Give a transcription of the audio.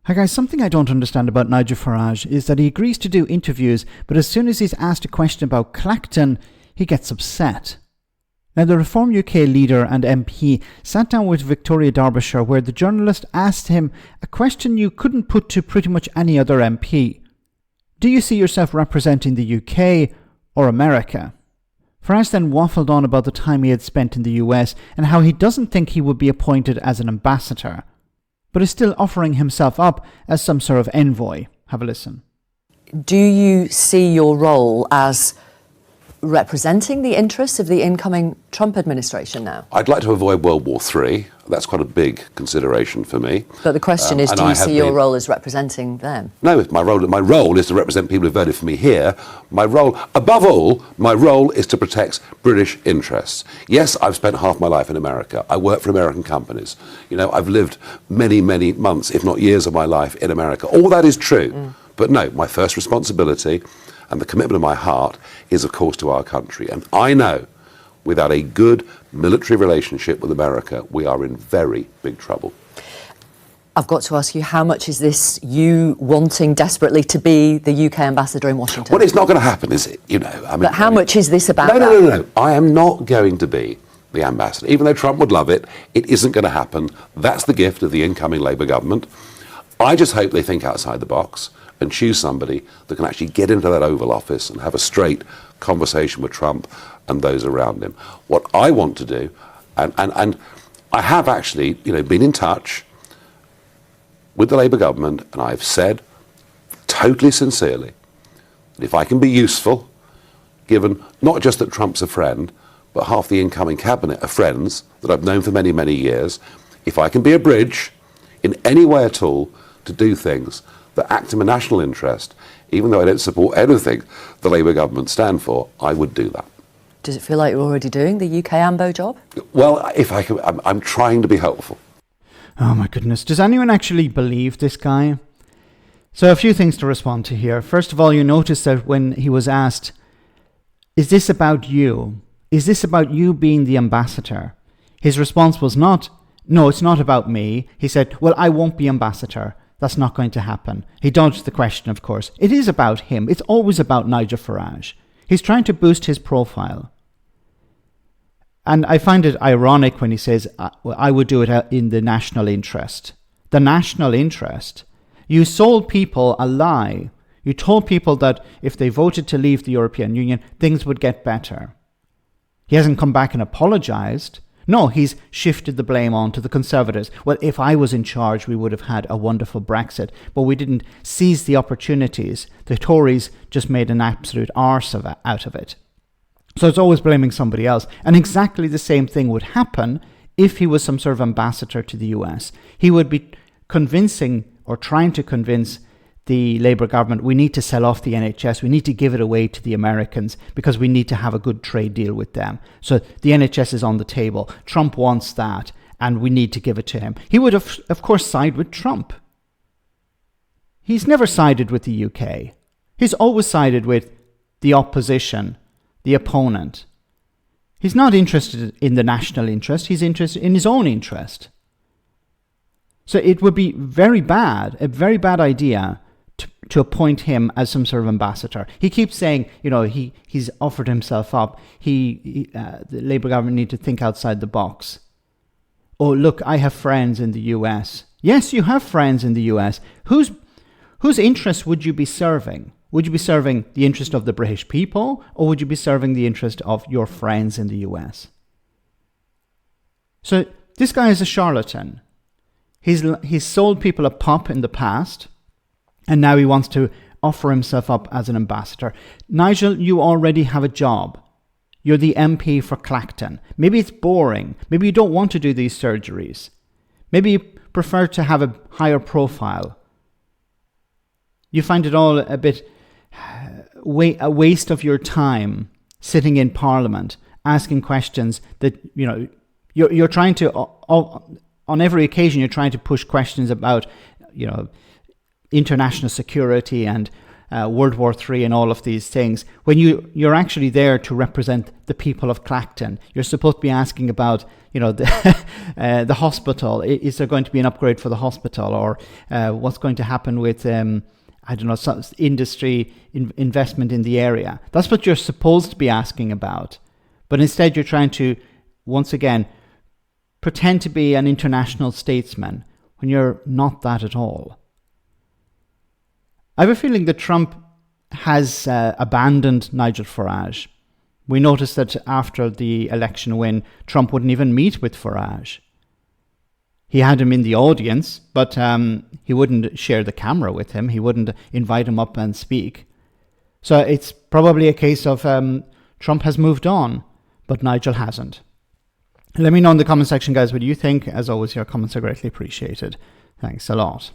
Hi guys, something I don't understand about Nigel Farage is that he agrees to do interviews, but as soon as he's asked a question about Clacton, he gets upset. Now, the Reform UK leader and MP sat down with Victoria Derbyshire where the journalist asked him a question you couldn't put to pretty much any other MP. Do you see yourself representing the UK or America? Farage then waffled on about the time he had spent in the US and how he doesn't think he would be appointed as an ambassador, but is still offering himself up as some sort of envoy. Have a listen. Do you see your role as representing the interests of the incoming Trump administration now? I'd like to avoid World War III. That's quite a big consideration for me. But the question is, do you see your role as representing them? No, my role is to represent people who voted for me here. My role, above all, is to protect British interests. Yes, I've spent half my life in America. I work for American companies. You know, I've lived many, many months, if not years of my life in America. All that is true. But no, my first responsibility and the commitment of my heart is, of course, to our country. And I know without a good military relationship with America, we are in very big trouble. I've got to ask you, how much is this you wanting desperately to be the UK ambassador in Washington? Well, it's not going to happen, is it? You know, I mean, but how much is this about? No. I am not going to be the ambassador. Even though Trump would love it, it isn't going to happen. That's the gift of the incoming Labour government. I just hope they think outside the box and choose somebody that can actually get into that Oval Office and have a straight conversation with Trump and those around him. What I want to do, and I have actually, been in touch with the Labour government, and I've said totally sincerely that if I can be useful, given not just that Trump's a friend, but half the incoming cabinet are friends that I've known for many, many years, if I can be a bridge in any way at all to do things that act in my national interest, even though I don't support anything the Labour government stand for, I would do that. Does it feel like you're already doing the UK AMBO job? Well, if I can, I'm trying to be helpful. Oh my goodness, does anyone actually believe this guy? So a few things to respond to here. First of all, you notice that when he was asked, is this about you? Is this about you being the ambassador? His response was not, no, it's not about me. He said, well, I won't be ambassador. That's not going to happen. He dodged the question, of course. It is about him. It's always about Nigel Farage. He's trying to boost his profile. And I find it ironic when he says, I would do it in the national interest. The national interest? You sold people a lie. You told people that if they voted to leave the European Union, things would get better. He hasn't come back and apologized. No, he's shifted the blame on to the Conservatives. Well, if I was in charge, we would have had a wonderful Brexit, but we didn't seize the opportunities. The Tories just made an absolute arse out of it. So it's always blaming somebody else. And exactly the same thing would happen if he was some sort of ambassador to the US. He would be convincing or trying to convince the Labour government, we need to sell off the NHS, we need to give it away to the Americans because we need to have a good trade deal with them. So the NHS is on the table. Trump wants that and we need to give it to him. He would have, of course, side with Trump. He's never sided with the UK. He's always sided with the opposition, the opponent. He's not interested in the national interest, he's interested in his own interest. So it would be a very bad idea to appoint him as some sort of ambassador. He keeps saying, he's offered himself up. The Labour government need to think outside the box. Oh, look, I have friends in the US. Yes, you have friends in the US. Whose interest would you be serving? Would you be serving the interest of the British people, or would you be serving the interest of your friends in the US? So this guy is a charlatan. He's sold people a pop in the past, and now he wants to offer himself up as an ambassador. Nigel, you already have a job. You're the MP for Clacton. Maybe it's boring. Maybe you don't want to do these surgeries. Maybe you prefer to have a higher profile. You find it all a bit a waste of your time sitting in Parliament asking questions that, you're trying to, on every occasion, you're trying to push questions about, international security and World War III and all of these things, when you're actually there to represent the people of Clacton. You're supposed to be asking about, the hospital. Is there going to be an upgrade for the hospital, or what's going to happen with some industry investment in the area? That's what you're supposed to be asking about. But instead you're trying to, once again, pretend to be an international statesman when you're not that at all. I have a feeling that Trump has abandoned Nigel Farage. We noticed that after the election win, Trump wouldn't even meet with Farage. He had him in the audience, but he wouldn't share the camera with him. He wouldn't invite him up and speak. So it's probably a case of Trump has moved on, but Nigel hasn't. Let me know in the comment section, guys, what you think. As always, your comments are greatly appreciated. Thanks a lot.